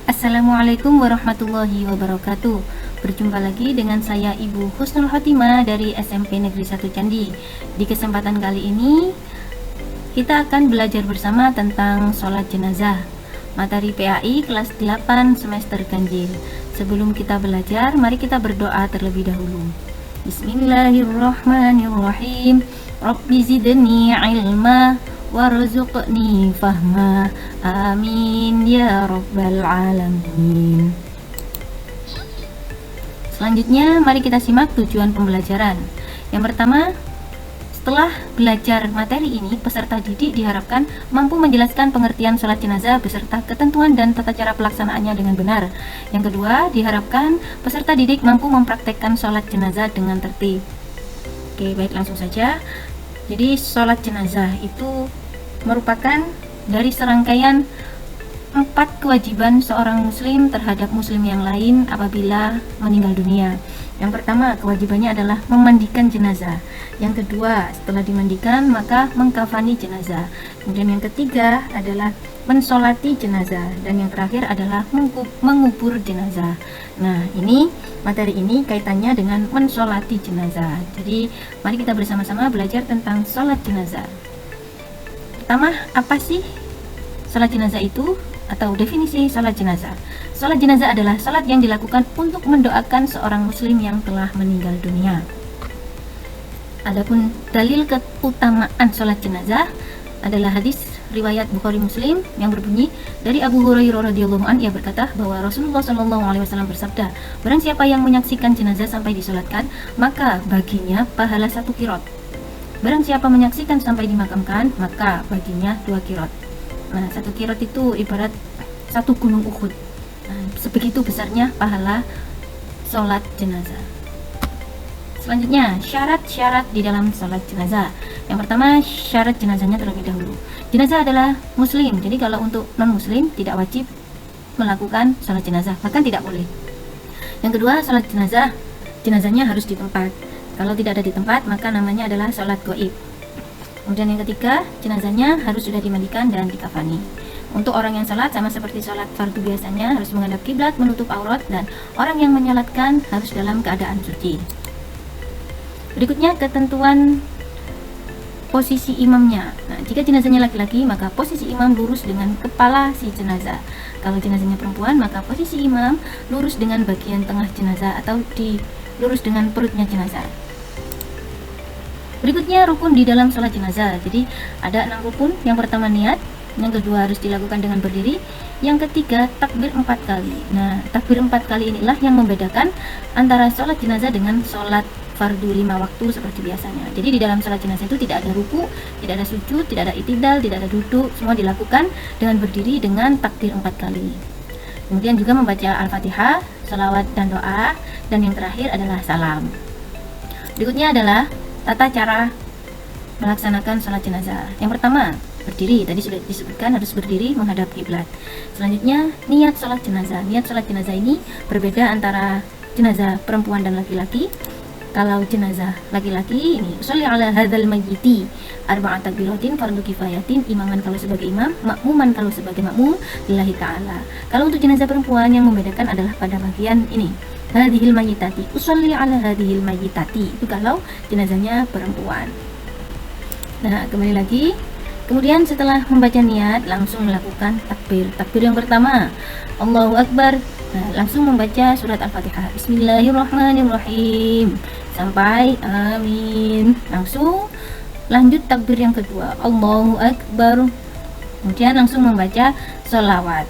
Assalamualaikum warahmatullahi wabarakatuh. Berjumpa lagi dengan saya Ibu Husnul Khotimah dari SMP Negeri 1 Candi. Di kesempatan kali ini kita akan belajar bersama tentang sholat jenazah, materi PAI kelas 8 semester ganjil. Sebelum kita belajar, mari kita berdoa terlebih dahulu. Bismillahirrahmanirrahim. Rabbi zidni ilma warzuqni fahma, amin ya rabbal alamin. Selanjutnya mari kita simak tujuan pembelajaran. Yang pertama, setelah belajar materi ini, peserta didik diharapkan mampu menjelaskan pengertian sholat jenazah beserta ketentuan dan tata cara pelaksanaannya dengan benar. Yang kedua, diharapkan peserta didik mampu mempraktekkan sholat jenazah dengan tertib. Oke, baik, langsung saja. Jadi sholat jenazah itu merupakan dari serangkaian 4 kewajiban seorang muslim terhadap muslim yang lain apabila meninggal dunia. Yang pertama, kewajibannya adalah memandikan jenazah. Yang kedua, setelah dimandikan maka mengkafani jenazah. Kemudian yang ketiga adalah mensolati jenazah, dan yang terakhir adalah mengubur jenazah. Nah, ini materi ini kaitannya dengan mensolati jenazah. Jadi mari kita bersama-sama belajar tentang sholat jenazah. Pertama, apa sih sholat jenazah itu, atau definisi sholat jenazah? Sholat jenazah adalah sholat yang dilakukan untuk mendoakan seorang muslim yang telah meninggal dunia. Adapun dalil keutamaan sholat jenazah adalah hadis riwayat Bukhari Muslim yang berbunyi dari Abu Hurairah radhiyallahu anhu, ia berkata bahwa Rasulullah SAW bersabda, barang siapa yang menyaksikan jenazah sampai disolatkan, maka baginya pahala 1 qirot. Barang siapa menyaksikan sampai dimakamkan, maka baginya 2 qirot. Nah, 1 qirot itu ibarat 1 gunung Uhud. Nah, sebegitu besarnya pahala sholat jenazah. Selanjutnya, syarat-syarat di dalam sholat jenazah. Yang pertama, syarat jenazahnya terlebih dahulu. Jenazah adalah muslim, jadi kalau untuk non-muslim tidak wajib melakukan sholat jenazah, bahkan tidak boleh. Yang kedua, sholat jenazah, jenazahnya harus di tempat. Kalau tidak ada di tempat, maka namanya adalah sholat gaib. Kemudian yang ketiga, jenazahnya harus sudah dimandikan dan dikafani. Untuk orang yang sholat, sama seperti sholat fardu biasanya, harus menghadap kiblat, menutup aurat, dan orang yang menyolatkan harus dalam keadaan suci. Berikutnya, ketentuan posisi imamnya. Nah, jika jenazahnya laki-laki, maka posisi imam lurus dengan kepala si jenazah. Kalau jenazahnya perempuan, maka posisi imam lurus dengan bagian tengah jenazah atau lurus dengan perutnya jenazah. Berikutnya, rukun di dalam sholat jenazah. Jadi ada 6 rukun. Yang pertama, niat. Yang kedua, harus dilakukan dengan berdiri. Yang ketiga, takbir 4 kali. Nah, takbir 4 kali inilah yang membedakan antara sholat jenazah dengan sholat fardu 5 waktu seperti biasanya. Jadi di dalam sholat jenazah itu tidak ada ruku, tidak ada sujud, tidak ada itidal, tidak ada duduk, semua dilakukan dengan berdiri dengan takbir 4 kali. Kemudian juga membaca Al-Fatihah, salawat dan doa, dan yang terakhir adalah salam. Berikutnya adalah tata cara melaksanakan sholat jenazah. Yang pertama, berdiri. Tadi sudah disebutkan harus berdiri menghadap kiblat. Selanjutnya, niat sholat jenazah. Niat sholat jenazah ini berbeda antara jenazah perempuan dan laki-laki. Kalau jenazah laki-laki ini sholli ala hadzal mayyiti arba'at takbiratin fardu kifayatin, imaman kalau sebagai imam, makmuman kalau sebagai makmum lillahi ta'ala. Kalau untuk jenazah perempuan yang membedakan adalah pada bagian ini, hadhil mayyitati, usolli ala hadhil mayyitati, itu kalau jenazahnya perempuan. Nah, kembali lagi. Kemudian setelah membaca niat, langsung melakukan takbir. Takbir yang pertama, Allahu Akbar. Nah, langsung membaca surat Al-Fatihah. Bismillahirrahmanirrahim. Sampai amin. Langsung lanjut takbir yang kedua, Allahu Akbar. Kemudian langsung membaca sholawat.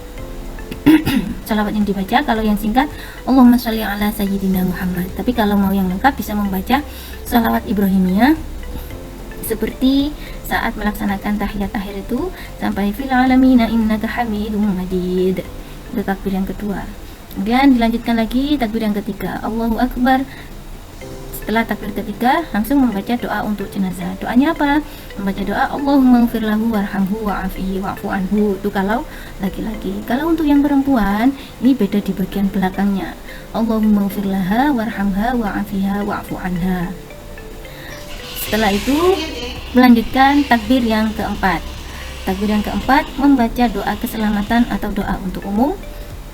Sholawat yang dibaca kalau yang singkat, Allahumma sholli ala sayyidina Muhammad. Tapi kalau mau yang lengkap bisa membaca sholawat Ibrahimiyah seperti saat melaksanakan tahiyat akhir itu sampai fil alamina innaka hamidum majid. Itu takbir yang kedua. Kemudian dilanjutkan lagi takbir yang ketiga, Allahu Akbar. Setelah takbir ketiga langsung membaca doa untuk jenazah. Doanya apa? Membaca doa Allahumma ighfir lahu warhamhu wa'afihi wa'fu anhu. Itu kalau laki-laki. Kalau untuk yang perempuan ini beda di bagian belakangnya. Allahumma ighfir laha warhamha wa'afiha wa'fu anha. Setelah itu melanjutkan takbir yang keempat. Takbir yang keempat membaca doa keselamatan atau doa untuk umum.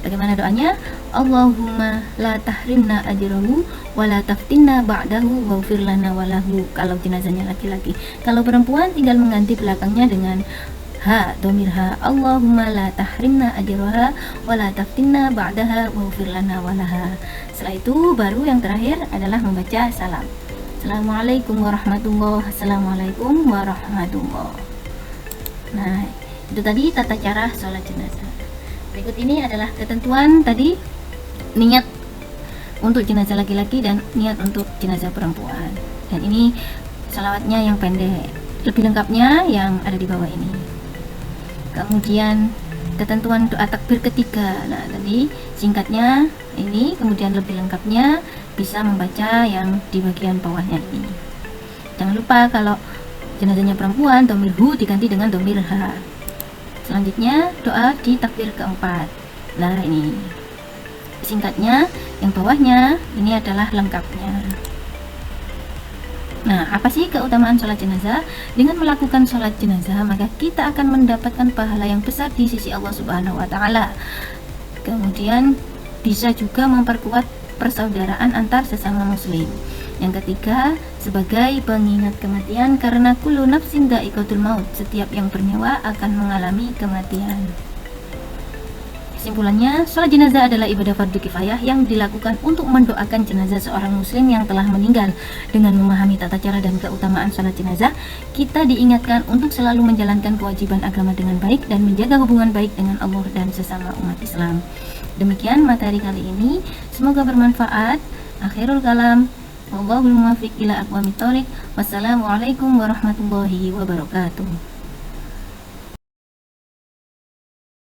Bagaimana doanya? Allahumma la tahrimna ajrahu wa la taftinna ba'dahu waghfir lana walahu. Kalau jenazahnya laki-laki. Kalau perempuan tinggal mengganti belakangnya dengan ha, domir ha. Allahumma la tahrimna ajraha wa la taftinna ba'daha waghfir lana walaha. Setelah itu baru yang terakhir adalah membaca salam. Assalamualaikum warahmatullahi wabarakatuh. Assalamualaikum warahmatullahi. Nah, itu tadi tata cara sholat jenazah. Berikut ini adalah ketentuan tadi, niat untuk jenazah laki-laki dan niat untuk jenazah perempuan. Dan ini salawatnya yang pendek, lebih lengkapnya yang ada di bawah ini. Kemudian ketentuan doa takbir ketiga. Nah, tadi singkatnya ini, kemudian lebih lengkapnya bisa membaca yang di bagian bawahnya ini. Jangan lupa kalau jenazahnya perempuan, domir hu diganti dengan domir ha. Selanjutnya doa di takbir keempat. Nah, ini singkatnya, yang bawahnya ini adalah lengkapnya. Nah, apa sih keutamaan sholat jenazah? Dengan melakukan sholat jenazah, maka kita akan mendapatkan pahala yang besar di sisi Allah Subhanahu wa Ta'ala. Kemudian bisa juga memperkuat persaudaraan antar sesama muslim. Yang ketiga, sebagai pengingat kematian, karena kullu nafsin dha'iqatul maut, setiap yang bernyawa akan mengalami kematian. Kesimpulannya, sholat jenazah adalah ibadah fardu kifayah yang dilakukan untuk mendoakan jenazah seorang muslim yang telah meninggal. Dengan memahami tata cara dan keutamaan sholat jenazah, kita diingatkan untuk selalu menjalankan kewajiban agama dengan baik dan menjaga hubungan baik dengan Allah dan sesama umat Islam. Demikian materi kali ini, semoga bermanfaat. Akhirul kalam, wallahul muwaffiq ila aqwamit thoriq. Wassalamualaikum warahmatullahi wabarakatuh.